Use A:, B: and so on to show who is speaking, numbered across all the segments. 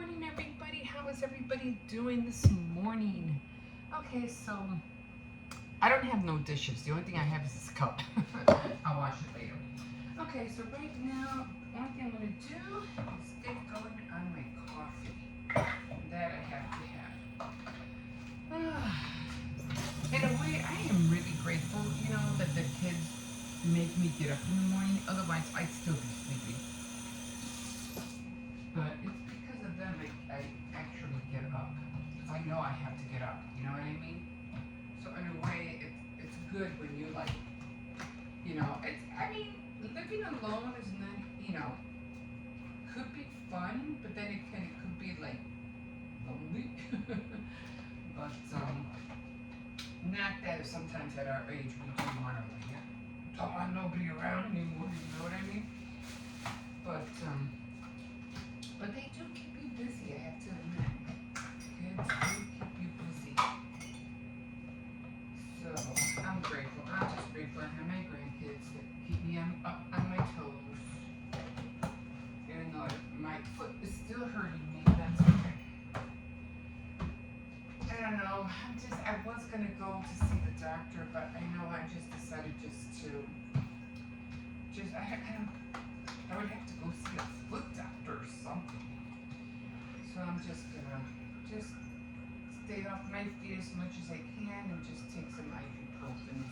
A: morning, everybody. How is everybody doing this morning? Okay, so I don't have no dishes. The only thing I have is this cup. I'll wash it later. Okay, so right now, the only thing I'm going to do is get going on my coffee. That I have to have. In a way, I am really grateful, that the kids make me get up in the morning. Otherwise, I'd still be sleeping. But it's because of them I actually get up. I know I have to get up. You know what I mean? So in a way, it's good when you living alone is not, could be fun, but then it could be like lonely. But not that sometimes at our age we do want to don't want nobody around anymore. You know what I mean? But they do keep you busy, I have to admit. Kids do keep you busy. So I'm grateful. I'm just grateful I have my grandkids that keep me up on my toes. Even though my foot is still hurting me, that's okay. I don't know. I was gonna go to see the doctor, but I know I just decided I would have to go see a foot doctor or something. So I'm just gonna stay off my feet as much as I can and just take some ibuprofen.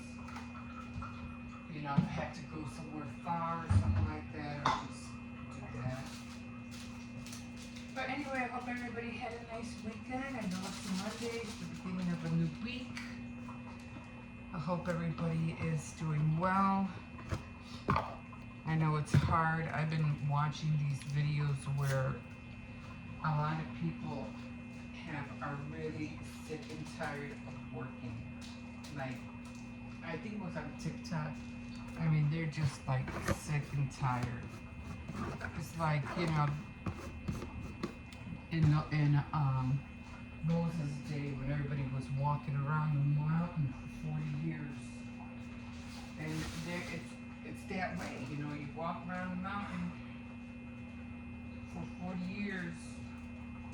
A: If I have to go somewhere far or something like that, I'll just do that. But anyway, I hope everybody had a nice weekend. I know it's Monday, it's the beginning of a new week. I hope everybody is doing well. I know it's hard. I've been watching these videos where a lot of people are really sick and tired of working. Like, I think it was on TikTok. I mean, they're just like sick and tired. It's like, in Moses' day when everybody was walking around the mountain for 40 years. And it's that way, you walk around the mountain for 40 years.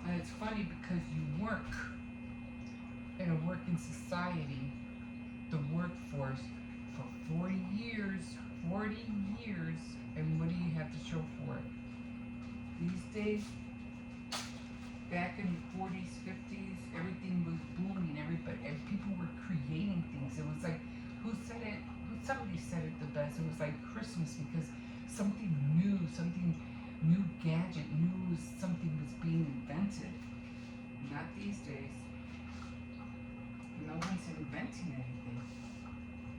A: And it's funny because you work in a working society, the workforce, for 40 years, and what do you have to show for it? These days, back in the 40s, 50s, everything was booming, and people were creating things. It was like, somebody said it the best, it was like Christmas because something new gadget, something was being invented. Not these days. No one's inventing anything.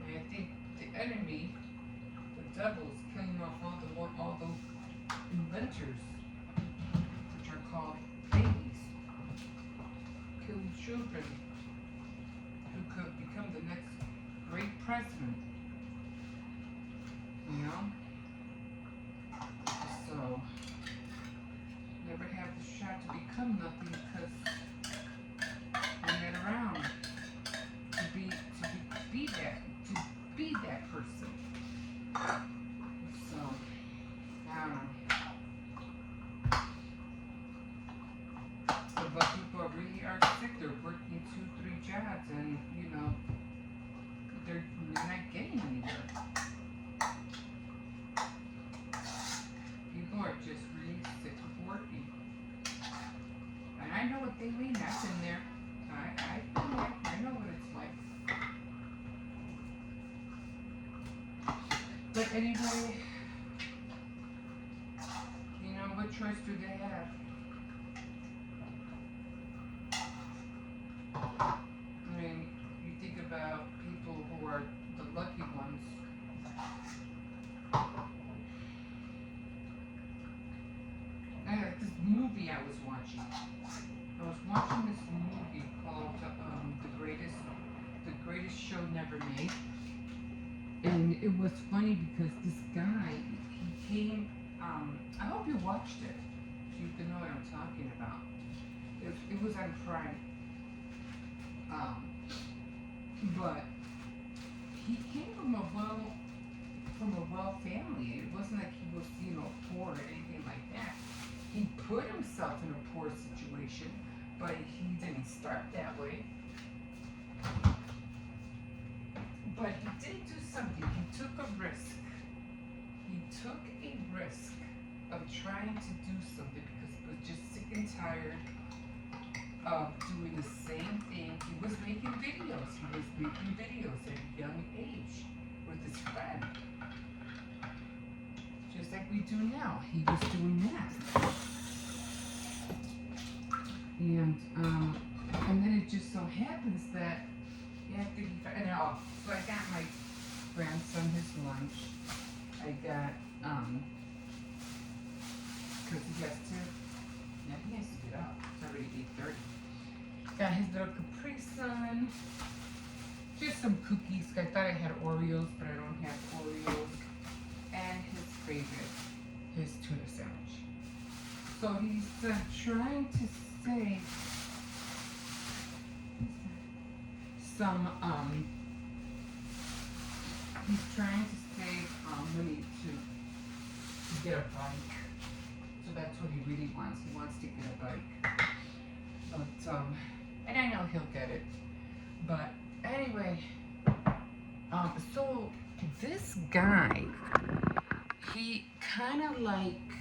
A: And I think the enemy, the devil, is killing off all those inventors, which are called babies, killing children who could become the next great president. So never have the shot to become nothing because I'm not around to be that person. So I don't know. But people really are sick. They're working 2-3 jobs, and they're not getting anywhere. People are just really sick of working. And I know what they mean. I've been there. I've been there. I know what it's like. But anyway, what choice do they have? I mean, you think about people who are the lucky ones. This movie I was watching. I was watching this movie called The Greatest Show Never Made. And it was funny because this guy, he came, I hope you watched it, so you can know what I'm talking about. It was on Prime. But he came from a well family. It wasn't like he was, poor or anything like that. He put himself in a poor situation, but he didn't start that way. But he did do something. He took a risk. He took a risk of trying to do something because he was just sick and tired of doing the same thing. He was making videos. He was making videos at a young age with his friend. Just like we do now. He was doing that. And then it just so happens that after he, so I got my grandson his lunch. I got, because he has to, yeah, he has to get up. It's already 8:30. Got his little Capri Sun. Just some cookies. I thought I had Oreos, but I don't have Oreos. And his favorite, his tuna sandwich. So he's trying to save some, he's trying to save money to get a bike. So that's what he really wants. He wants to get a bike. But, and I know he'll get it. But anyway, so this guy, he kind of like,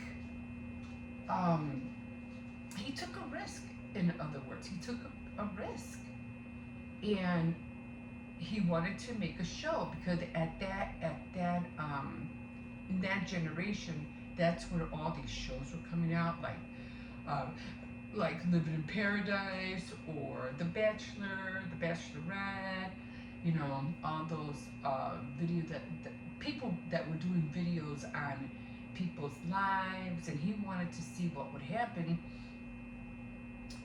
A: he took a risk, in other words. He took a risk. And he wanted to make a show because in that generation, that's where all these shows were coming out, like Living in Paradise or The Bachelor, The Bachelorette, you know, all those videos that people that were doing videos on people's lives, and he wanted to see what would happen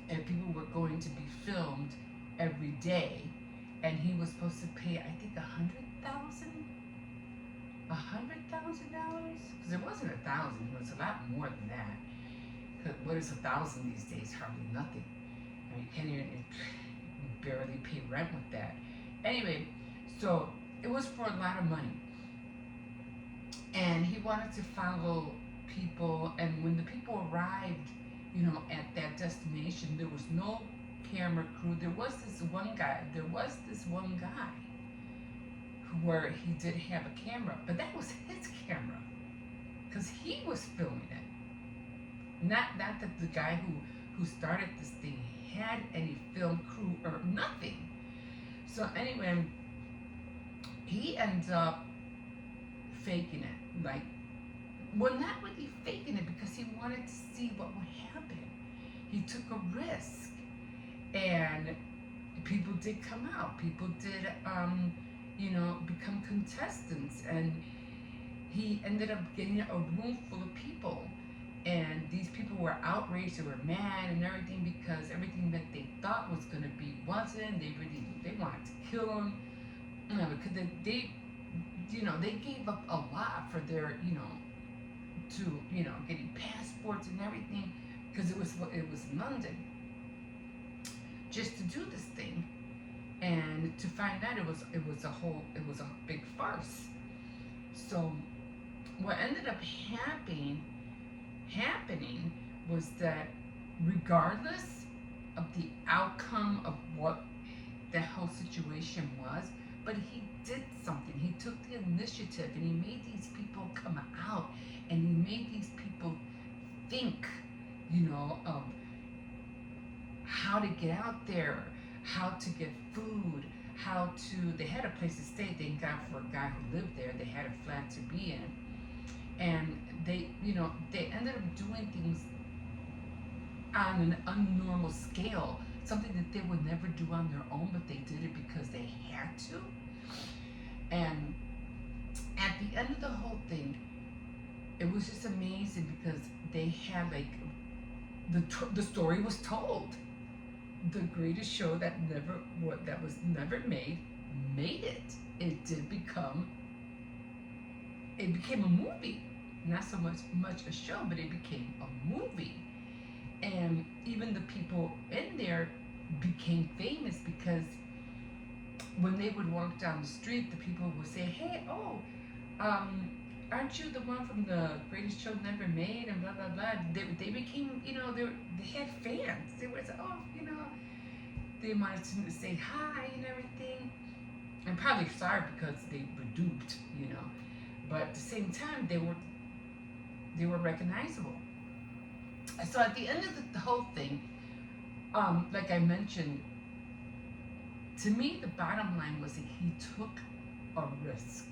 A: if people were going to be filmed every day, and he was supposed to pay, I think, $100,000, because it wasn't 1,000. It was a lot more than that. Because what is 1,000 these days? Hardly nothing. I mean, you can't even barely pay rent with that. Anyway, so it was for a lot of money, and he wanted to follow people. And when the people arrived, you know, at that destination, there was no camera crew. There was this one guy where he did have a camera, but that was his camera because he was filming it. Not that the guy who started this thing had any film crew or nothing. So anyway, he ends up faking it. Like, well, not really faking it, because he wanted to see what would happen. He took a risk. And people did come out. People did, you know, become contestants. And he ended up getting a room full of people. And these people were outraged. They were mad and everything because everything that they thought was going to be wasn't. They wanted to kill him. You know, because they, you know, they gave up a lot for their, you know, to, you know, getting passports and everything, because it was London, just to do this thing, and to find out it was a big farce. So what ended up happening was that regardless of the outcome of what the whole situation was, but he did something. He took the initiative, and he made these people come out, and he made these people think, you know, of how to get out there, how to get food, they had a place to stay. Thank God for a guy who lived there. They had a flat to be in. And they, you know, they ended up doing things on an unnormal scale, something that they would never do on their own, but they did it because they had to. And at the end of the whole thing, it was just amazing because they had, like, the story was told. The greatest show that was never made it. It became a movie. Not so much a show, but it became a movie. And even the people in there became famous because when they would walk down the street, the people would say, "Hey, aren't you the one from the Greatest Show Never Made and blah blah blah? They became, they had fans. They were, oh, they wanted to say hi and everything. I'm probably sorry because they were duped, but at the same time they were recognizable. So at the end of the whole thing, like I mentioned, to me the bottom line was that he took a risk,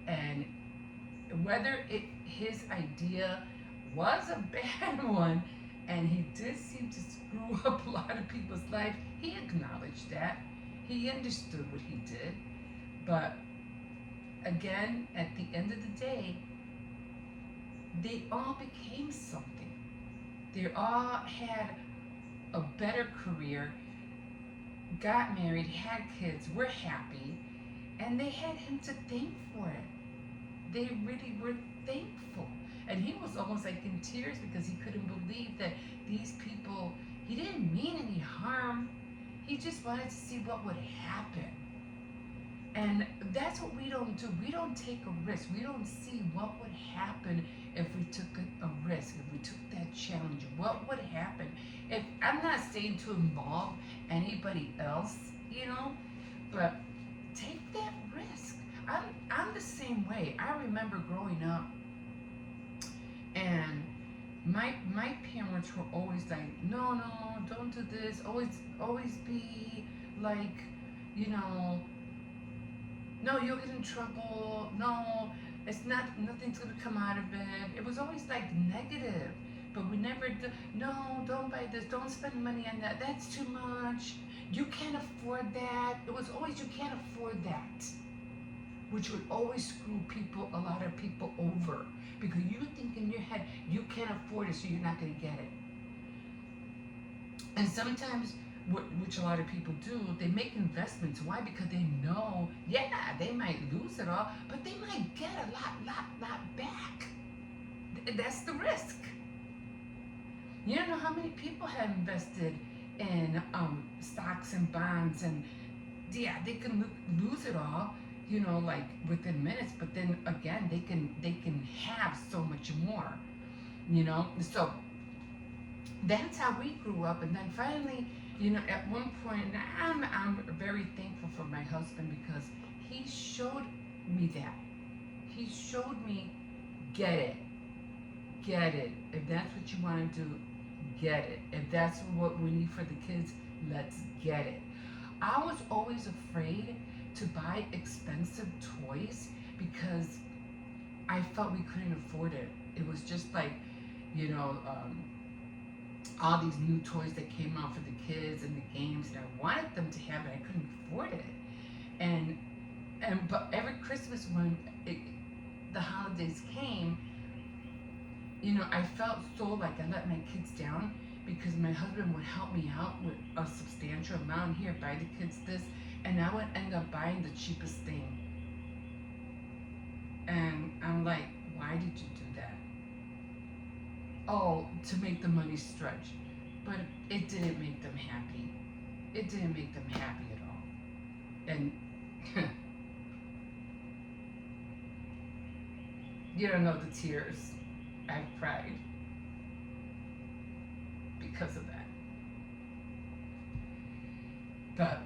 A: and whether his idea was a bad one, and he did seem to screw up a lot of people's life, he acknowledged that. He understood what he did. But again, at the end of the day, they all became something. They all had a better career, got married, had kids, were happy, and they had him to thank for it. They really were thankful. And he was almost like in tears because he couldn't believe that these people, he didn't mean any harm. He just wanted to see what would happen. And that's what we don't do. We don't take a risk. We don't see what would happen if we took a risk, if we took that challenge. What would happen? If I'm not saying to involve anybody else, but take that risk. I'm the same way. I remember growing up, and my parents were always like, no, don't do this. Always be like, no, you'll get in trouble. No, nothing's gonna come out of it. It was always like negative, but we never. No, don't buy this. Don't spend money on that. That's too much. You can't afford that. It was always you can't afford that, which would always screw a lot of people over, because you think in your head you can't afford it, so you're not gonna get it. And sometimes, which a lot of people do, they make investments. Why? Because they know, they might lose it all, but they might get a lot back. That's the risk. You don't know how many people have invested in stocks and bonds, and they can lose it all, like within minutes. But then again, they can have so much more, So that's how we grew up, and then finally. At one point, I'm very thankful for my husband, because he showed me that. He showed me, get it. If that's what you want to do, get it. If that's what we need for the kids, let's get it. I was always afraid to buy expensive toys because I felt we couldn't afford it. It was just like, all these new toys that came out for the kids and the games, and I wanted them to have it. I couldn't afford it. But every Christmas when the holidays came, I felt so like I let my kids down, because my husband would help me out with a substantial amount. Here, buy the kids this, and I would end up buying the cheapest thing. And I'm like, why did you do that? Oh, to make the money stretch. But it didn't make them happy. It didn't make them happy at all. And you don't know the tears I've cried because of that. But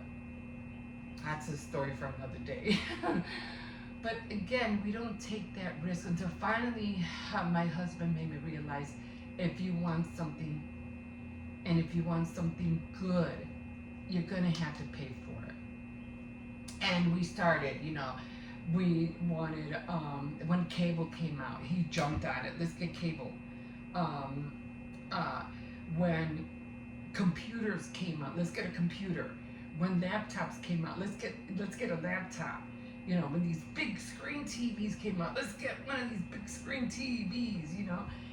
A: that's a story for another day. But again, we don't take that risk until finally my husband made me realize, if you want something, and if you want something good, you're gonna have to pay for it. And we started, we wanted, when cable came out, he jumped on it. Let's get cable. When computers came out, let's get a computer. When laptops came out, let's get a laptop. When these big screen TVs came out, let's get one of these big screen TVs.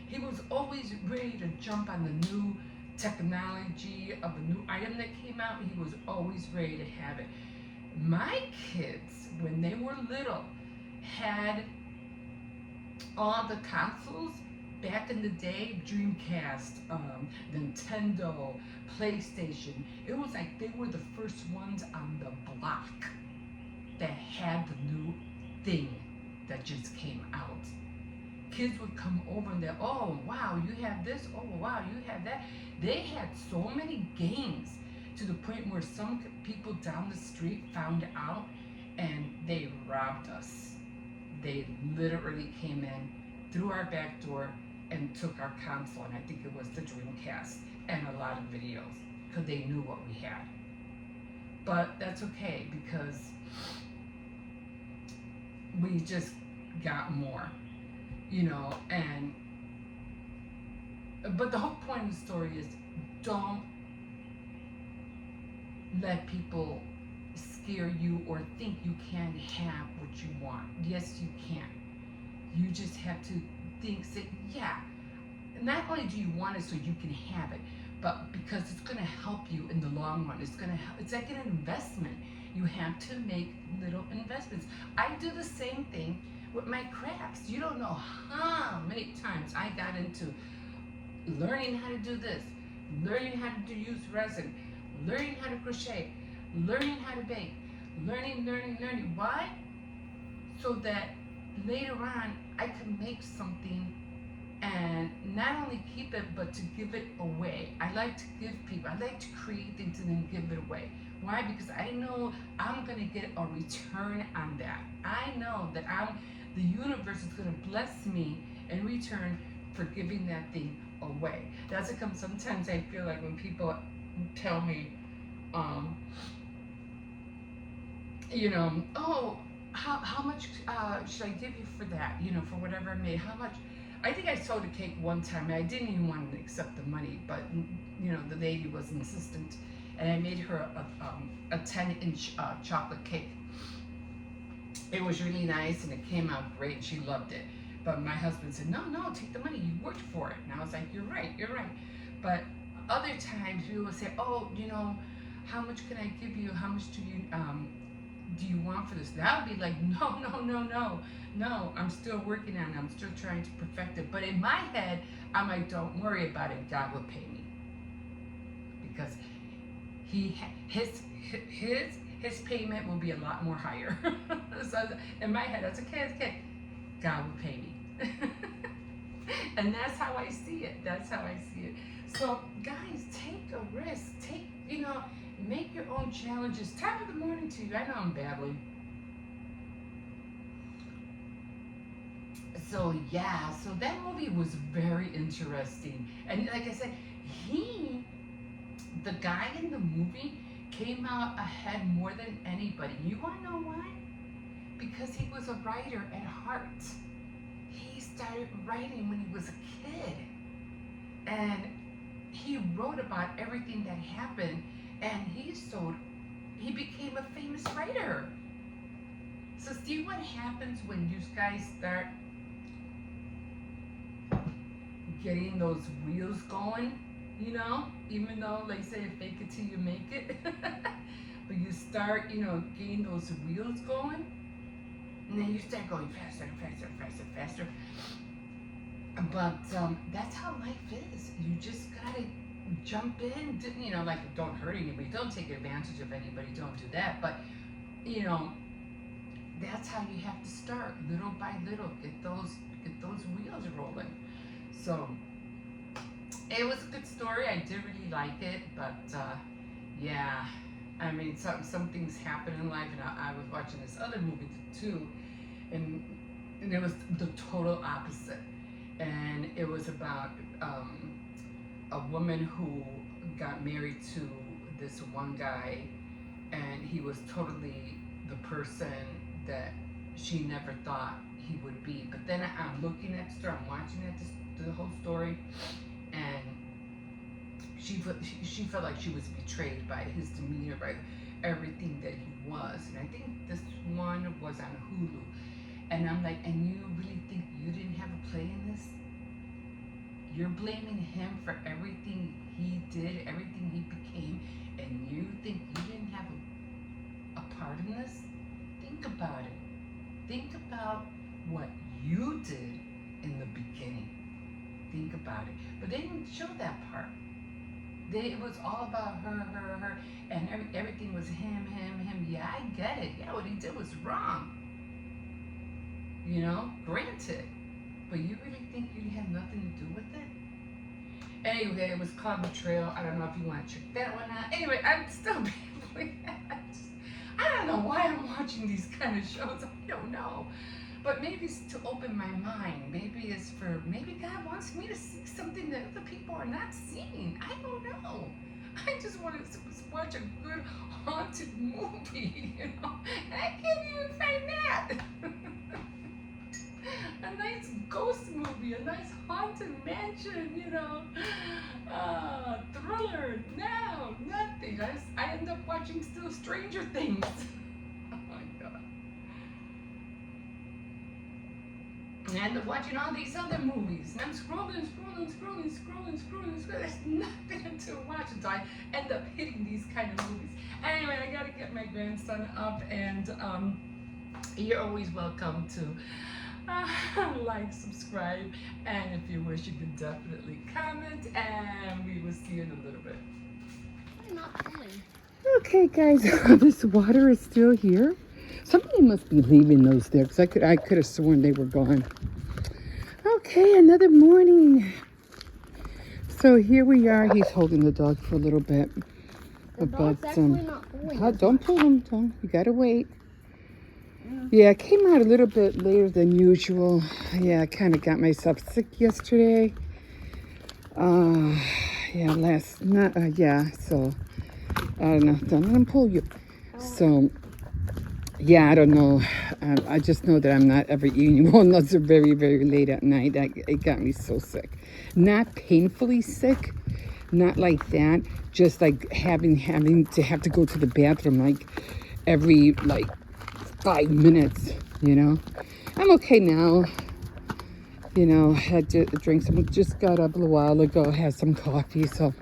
A: He was always ready to jump on the new technology of a new item that came out. He was always ready to have it. My kids, when they were little, had all the consoles back in the day. Dreamcast, Nintendo, PlayStation. It was like they were the first ones on the block that had the new thing that just came out. kids would come over and they're, oh wow, you have this, oh wow, you have that. They had so many games to the point where some people down the street found out and they robbed us. They literally came in through our back door and took our console, and I think it was the Dreamcast and a lot of videos because they knew what we had. But that's okay because we just got more, and but the whole point of the story is don't let people scare you or think you can have what you want. Yes, you can. You just have to say, yeah, not only do you want it so you can have it, but because it's going to help you in the long run. It's like an investment. You have to make little investments. I do the same thing with my crafts. You don't know how many times I got into learning how to do this, learning how to use resin, learning how to crochet, learning how to bake, learning. Why? So that later on I can make something and not only keep it but to give it away. I like to give people, I like to create things and then give it away. Why? Because I know I'm going to get a return on that. I know that the universe is going to bless me in return for giving that thing away. That's how come sometimes I feel like when people tell me, oh, how much should I give you for that? For whatever I made. How much? I think I sold a cake one time and I didn't even want to accept the money, but the lady was insistent, and I made her a 10-inch chocolate cake. It was really nice and it came out great. She loved it. But my husband said, no, take the money. You worked for it. And I was like, you're right. But other times people would say, oh, how much can I give you? How much do you want for this? And I would be like, no. I'm still working on it. I'm still trying to perfect it. But in my head, I'm like, don't worry about it. God will pay me. Because his payment will be a lot more higher. So in my head, that's okay. God will pay me. And that's how I see it. So guys, take a risk. Make your own challenges. Top of the morning to you. I know I'm babbling. So yeah, so that movie was very interesting. And like I said, the guy in the movie came out ahead more than anybody. You wanna know why? Because he was a writer at heart. He started writing when he was a kid. And he wrote about everything that happened, and he became a famous writer. So see what happens when you guys start getting those wheels going, even though, like say, fake it till you make it. But you start, getting those wheels going, and then you start going faster and faster. But that's how life is. You just gotta jump in, like don't hurt anybody, don't take advantage of anybody, don't do that. But that's how you have to start, little by little, get those wheels rolling. So it was a good story. I did really like it, but yeah, I mean, some things happen in life, and I was watching this other movie too, and it was the total opposite. And it was about a woman who got married to this one guy, and he was totally the person that she never thought he would be. But then I'm looking at the story, I'm watching the whole story, and she felt like she was betrayed by his demeanor, by everything that he was. And I think this one was on Hulu. And I'm like, and you really think you didn't have a play in this? You're blaming him for everything he did, everything he became, and you think you didn't have a part in this? Think about it. Think about what you did in the beginning. Think about it. But they didn't show that part. It was all about her, and everything was him. Yeah, I get it. Yeah, what he did was wrong. Granted. But you really think you have nothing to do with it? Anyway, it was called Betrayal. I don't know if you want to check that one out. Anyway, I'm still babbling. I don't know why I'm watching these kind of shows. I don't know. But maybe it's to open my mind. Maybe it's for, maybe God wants me to see something that other people are not seeing. I don't know. I just want to watch a good haunted movie, you know. And I can't even find that. A nice ghost movie, a nice haunted mansion, you know. Thriller. No, nothing. I end up watching still Stranger Things. Oh my God. And I end up watching all these other movies. And I'm scrolling. There's nothing to watch until I end up hitting these kind of movies. Anyway, I gotta get my grandson up, and you're always welcome to like, subscribe, and if you wish, you can definitely comment, and we will see you in a little bit. Okay, guys, this water is still here. Somebody must be leaving those there, because I could have sworn they were gone. Okay, another morning. So here we are. He's holding the dog for a little bit.
B: The dog's actually not pulling.
A: Don't pull him. Don't. You gotta wait. Yeah, I came out a little bit later than usual. Yeah, I kind of got myself sick yesterday. Yeah, so, I don't know. Don't let him pull you. So, yeah, I don't know. I just know that I'm not ever eating walnuts are very, very late at night. It got me so sick. Not painfully sick, not like that. Just like having to have to go to the bathroom like every 5 minutes, you know. I'm okay now. You know, had to drink some, just got up a little while ago, had some coffee, so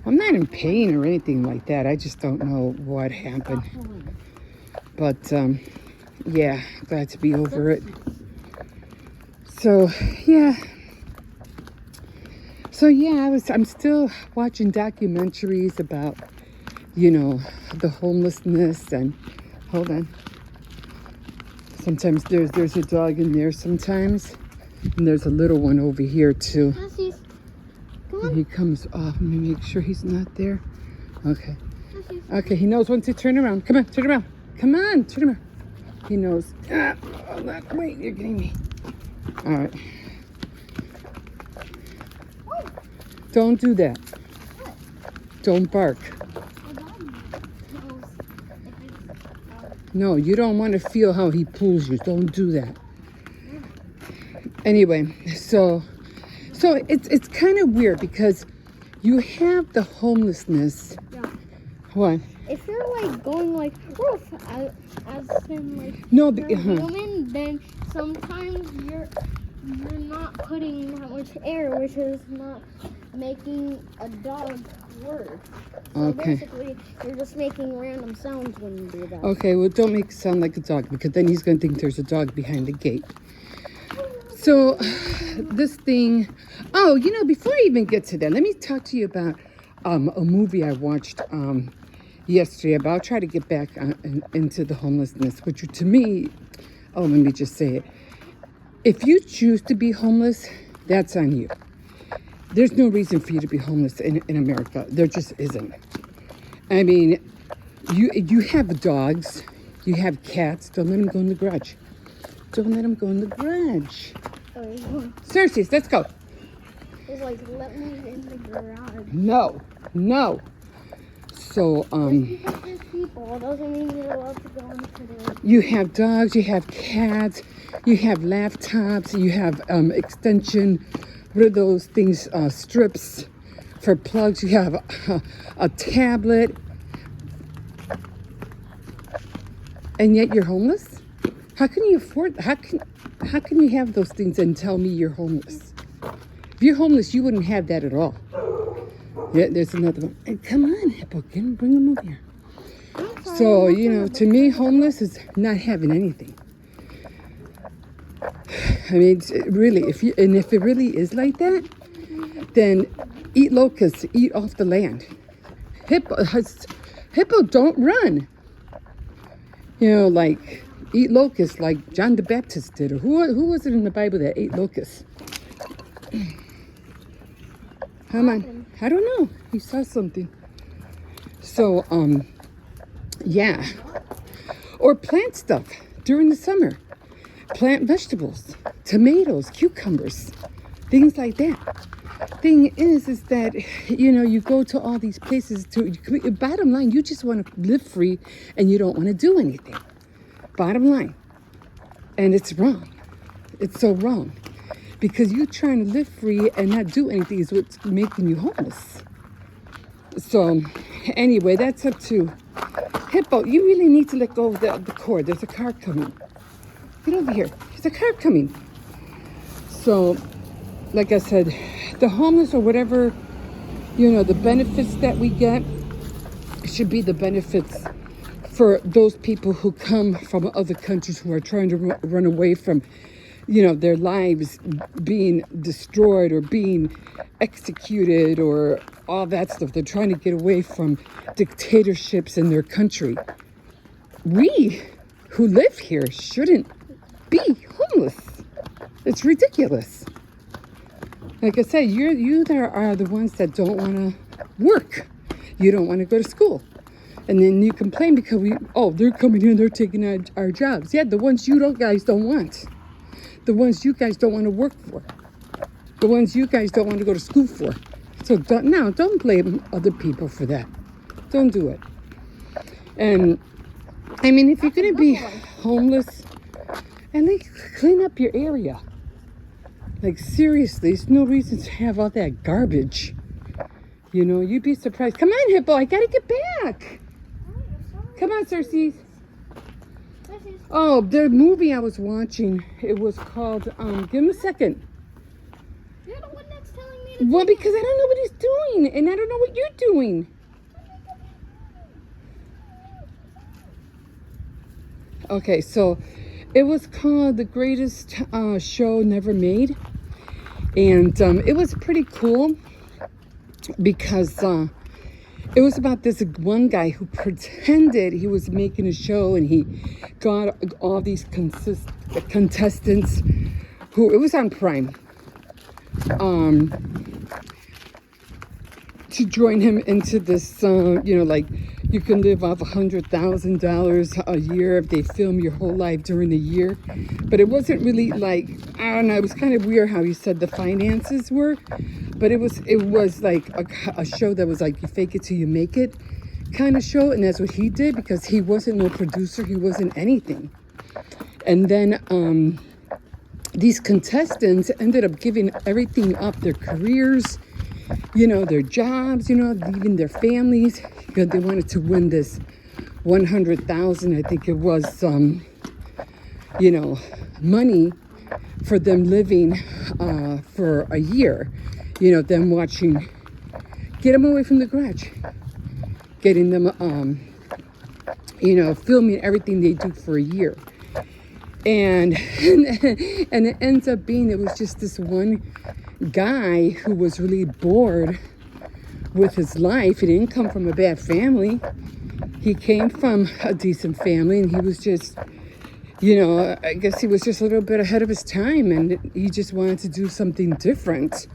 A: I'm not in pain or anything like that. I just don't know what happened. But, yeah, glad to be over it. So, yeah. I'm still watching documentaries about, you know, the homelessness and, hold on. Sometimes there's a dog in there sometimes. And there's a little one over here too. And he comes off. Let me make sure he's not there. Okay. Okay, he knows when to turn around. Come on, turn around. Come on, turn around. He knows. Hold on. Wait, you're getting me. All right. Don't do that. Don't bark. No, you don't want to feel how he pulls you. Don't do that. Anyway, so it's kind of weird because you have the homelessness.
B: Yeah.
A: What?
B: If you're going roof, as in
A: no,
B: human, then sometimes you're not putting that much air, which is not making a dog work. So
A: okay.
B: Basically, you're just making random sounds when you do that.
A: Okay, well, don't make it sound like a dog because then he's going to think there's a dog behind the gate. So, this thing, before I even get to that, let me talk to you about a movie I watched yesterday about. I'll try to get back into the homelessness, which to me, let me just say it. If you choose to be homeless, that's on you. There's no reason for you to be homeless in America. There just isn't. I mean, you have dogs, you have cats. Don't let them go in the garage. Don't let them go in the garage. Cersei, let's go.
B: It's let me in the garage.
A: No. So,
B: Just because there's people doesn't mean you're allowed to go into the...
A: You have dogs, you have cats, you have laptops, you have extension, what are those things, strips for plugs, you have a tablet, and yet you're homeless? How can you afford, how can you have those things and tell me you're homeless? If you're homeless, you wouldn't have that at all. Yeah, there's another one. Hey, come on, Hippo, bring him over here. So, to me, homeless is not having anything. I mean, really, if it really is like that, then eat locusts, eat off the land. Hippo, don't run. eat locusts like John the Baptist did. Or who was it in the Bible that ate locusts? Come on. I don't know. He saw something. So, yeah. Or plant stuff during the summer. Plant vegetables, tomatoes, cucumbers, things like that. Thing is that, you know, you go to all these places bottom line, you just want to live free and you don't want to do anything. Bottom line. And it's wrong. It's so wrong. Because you trying to live free and not do anything is what's making you homeless. So, anyway, that's up to Hippo. You really need to let go of the cord. There's a car coming. Get over here. There's a car coming. So, like I said, the homeless or whatever, you know, the benefits that we get should be the benefits for those people who come from other countries who are trying to run away from, you know, their lives being destroyed or being executed or all that stuff. They're trying to get away from dictatorships in their country. We who live here shouldn't be homeless. It's ridiculous. Like I said, you there are the ones that don't want to work. You don't want to go to school. And then you complain because they're coming here and they're taking our jobs. Yeah, the ones guys don't want. The ones you guys don't want to work for. The ones you guys don't want to go to school for. So don't blame other people for that. Don't do it. And I mean, if you're going to be homeless, at least clean up your area. Like, seriously, there's no reason to have all that garbage. You know, you'd be surprised. Come on, Hippo, I gotta get back. Come on, Cersei. Oh, the movie I was watching, it was called, give him a second.
B: You're the one that's telling me to
A: Well, because I don't know what he's doing, and I don't know what you're doing. Okay, so it was called The Greatest Show Never Made. And it was pretty cool because it was about this one guy who pretended he was making a show, and he got all these contestants who, it was on Prime, to join him into this, you know, like, you can live off $100,000 a year if they film your whole life during the year. But it wasn't really like, I don't know, it was kind of weird how he said the finances were. But it was like a show that was like, you fake it till you make it kind of show. And that's what he did, because he wasn't no producer. He wasn't anything. And then these contestants ended up giving everything up, their careers, you know, their jobs, you know, leaving their families, because they wanted to win this 100,000, I think it was, you know, money for them living for a year. You know, them watching, get them away from the garage, getting them, you know, filming everything they do for a year. And it ends up being, it was just this one guy who was really bored with his life. He didn't come from a bad family. He came from a decent family, and he was just, you know, I guess he was just a little bit ahead of his time, and he just wanted to do something different.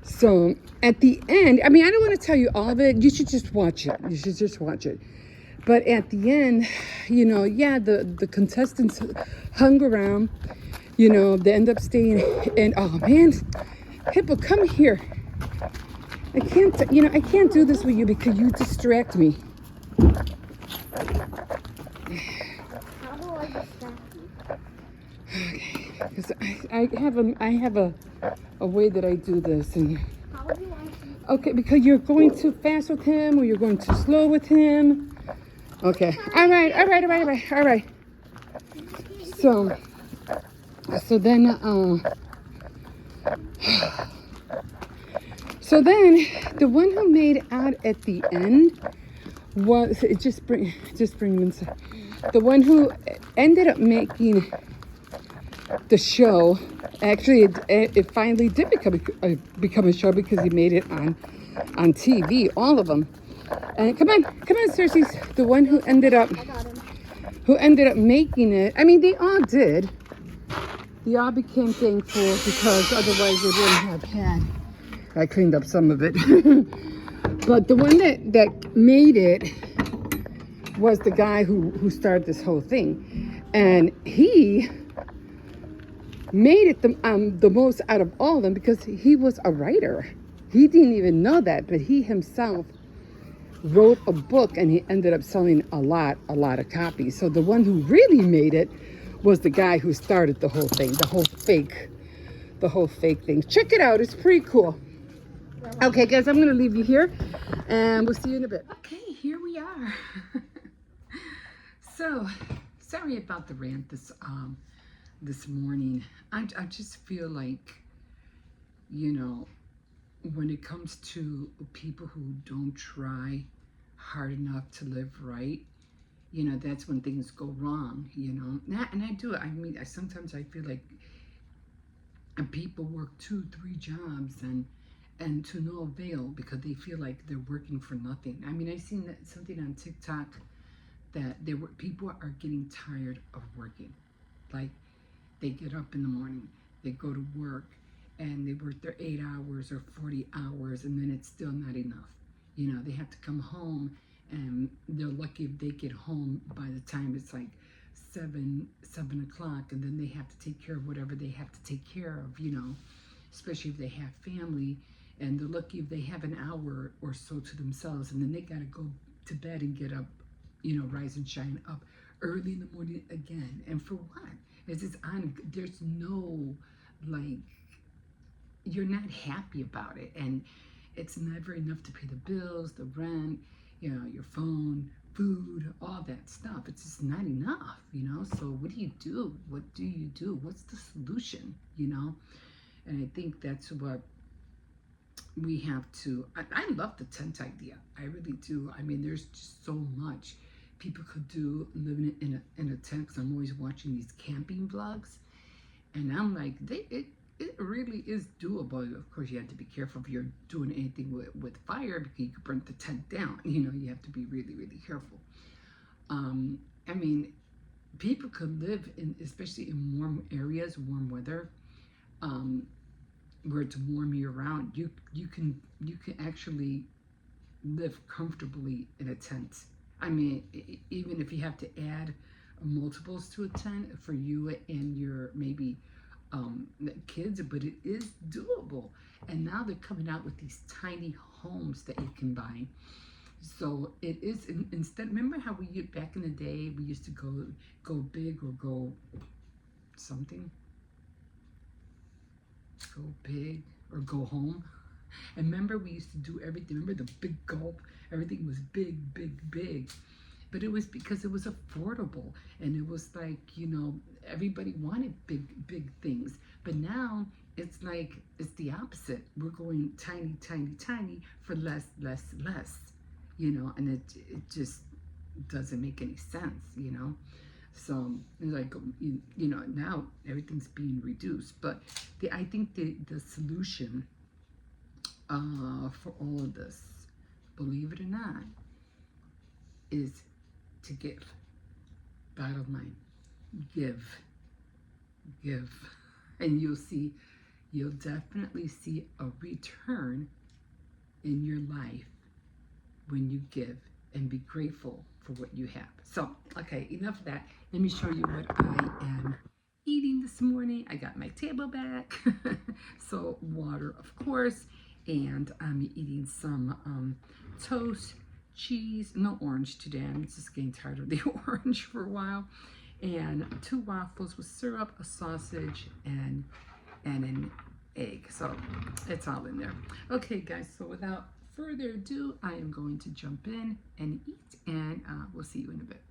A: So at the end, I mean, I don't want to tell you all of it. You should just watch it. You should just watch it. But at the end, you know, yeah, the contestants hung around, you know, they end up staying, and oh man, Hippo, come here. I can't, you know, I can't do this with you because you distract me.
B: How do I distract you?
A: Okay, because I have a way that I do this, and
B: How do I?
A: okay, because you're going too fast with him, or you're going too slow with him. Okay, all right. So then the one who made out at the end was, just bring him inside. The one who ended up making the show, actually it finally did become a show, because he made it on TV, all of them. And come on, Cersei. The one who ended up
B: I got him.
A: who ended up making it. I mean, they all did. They all became thankful because otherwise they wouldn't have had. I cleaned up some of it. But the one that made it was the guy who started this whole thing. And he made it the most out of all of them because he was a writer. He didn't even know that, but he himself wrote a book and he ended up selling a lot of copies. So the one who really made it was the guy who started the whole thing, the whole fake thing. Check it out, it's pretty cool. Okay guys, I'm gonna leave you here and we'll see you in a bit. Okay, here we are. So, sorry about the rant this morning. I just feel like, you know, when it comes to people who don't try hard enough to live right, you know, that's when things go wrong, you know. And I do. I mean, sometimes I feel like people work 2-3 jobs and to no avail because they feel like they're working for nothing. I mean, I seen something on TikTok that people are getting tired of working. Like, they get up in the morning, they go to work, and they work their 8 hours or 40 hours, and then it's still not enough. You know, they have to come home, and they're lucky if they get home by the time it's like 7 o'clock, and then they have to take care of whatever they have to take care of, you know, especially if they have family, and they're lucky if they have an hour or so to themselves, and then they got to go to bed and get up, you know, rise and shine up early in the morning again. And for what? There's no, like, you're not happy about it, and it's never enough to pay the bills, the rent, you know, your phone, food, all that stuff. It's just not enough, you know. So what do you do? What's the solution, you know? And I think that's what we have to. I love the tent idea. I really do. I mean, there's just so much people could do living in a tent, because I'm always watching these camping vlogs, and I'm like, it really is doable. Of course, you have to be careful if you're doing anything with fire, because you could burn the tent down. You know, you have to be really, really careful. I mean, people could live in, especially in warm areas, warm weather, where it's warm year round. You can actually live comfortably in a tent. I mean, even if you have to add multiples to a tent for you and your maybe kids, but it is doable. And now they're coming out with these tiny homes that you can buy. So it is, instead, remember how back in the day, we used to go big or go something? Go big or go home. And remember, we used to do everything. Remember the big gulp? Everything was big. But it was because it was affordable. And it was like, you know, everybody wanted big things. But now it's like, it's the opposite. We're going tiny for less. You know, and it just doesn't make any sense, you know. So, like, you know, now everything's being reduced. But I think the solution for all of this, believe it or not, is to give. Bottom line, give. And you'll definitely see a return in your life when you give and be grateful for what you have. So, okay, enough of that. Let me show you what I am eating this morning. I got my table back. So, water, of course. And I'm eating some toast, cheese, no orange today. I'm just getting tired of the orange for a while. And 2 waffles with syrup, a sausage, and an egg. So it's all in there. Okay, guys, so without further ado, I am going to jump in and eat, and we'll see you in a bit.